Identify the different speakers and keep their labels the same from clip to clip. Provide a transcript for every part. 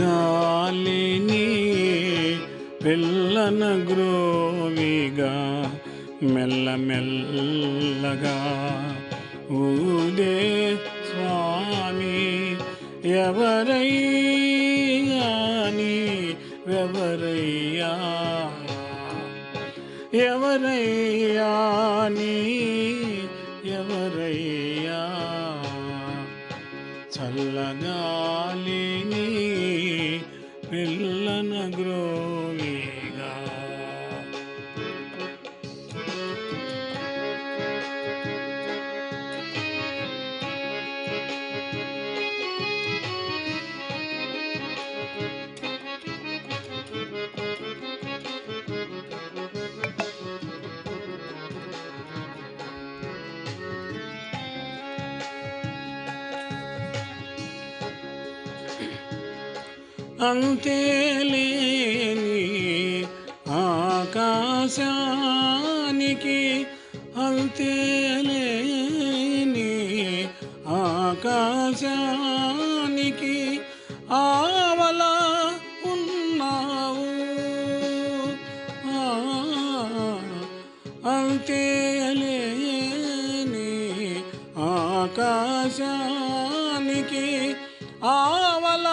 Speaker 1: చల్లగాలిని పిల్లన గ్రోవిగా మెల్లమెల్లగా ఊదే స్వామి ఎవరయ్యా ఎవరయ్యా ఎవరయ్యా ఎవరయ్యా చల్లగాలిని పిల్లన గ్రోవిగా అంతేలేని ఆకాశానికి అంతేలేని ఆకాశానికి ఆవల ఉన్నావు అంతేలేని ఆకాశానికి ఆవల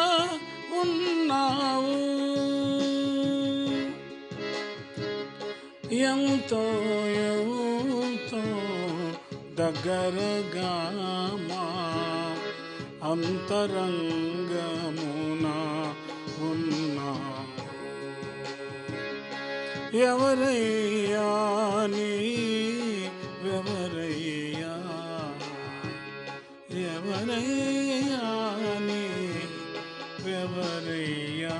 Speaker 1: ఉన్నావు ఎంతో ఎంతో దగ్గరగా మా అంతరంగమున ఉన్నావు ఎవరయ్యా ఎవరయ్యా ఎవరయ్యా ఎవరయ్యా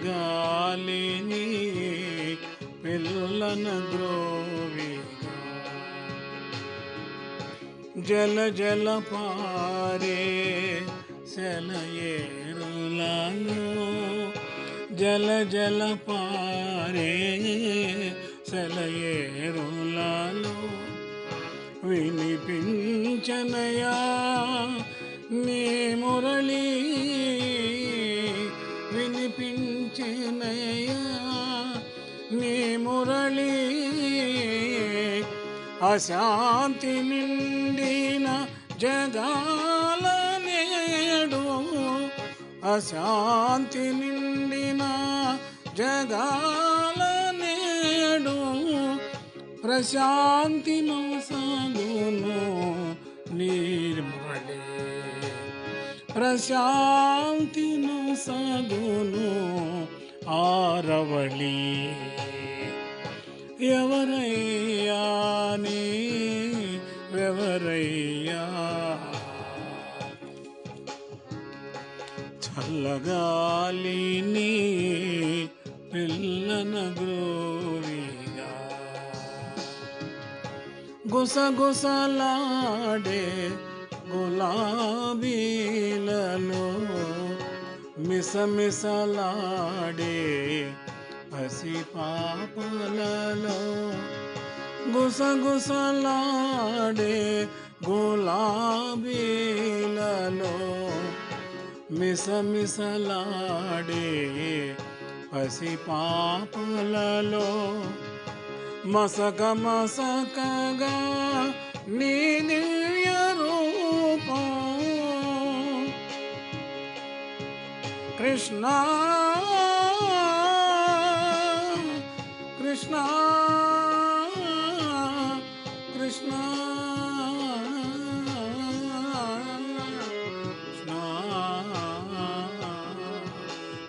Speaker 1: చల్లగాలిని పిల్లన గ్రోవిగా జల జల పారే సెలయేరులలో జల జల పారే సెలయేరులలో వినిపించనయా నీ మురళి వినిపించినయా నీ మురళి అశాంతి నిండిన జగాల నేడు అశాంతి నిండిన జగాల నేడు ప్రశాంతి నొసగును నిర్మలి ప్రశాంతి నొసగును ఆరవళి ఎవరయ్యా ఎవరయ్యా చల్లగాలిని పిల్లన గ్రోవిగా గుసగుసలాడే గులాబీలలో మిసమిసలాడే పసిపాపలలో గుసగుసలాడే గులాబీలలో మిసమిసలాడే పసిపాపలలో మసక మసకగా నీ దివ్య రూపం కృష్ణ కృష్ణ కృష్ణ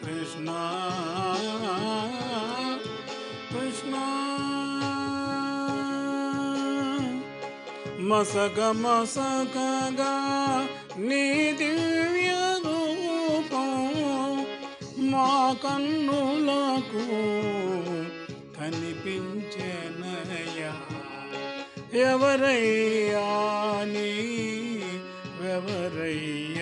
Speaker 1: కృష్ణ కృష్ణ మసక మసకగా నీ దివ్య రూపం మా కన్నులకు కనిపించెనయ్యా ఎవరయ్యా ఎవరయ్యా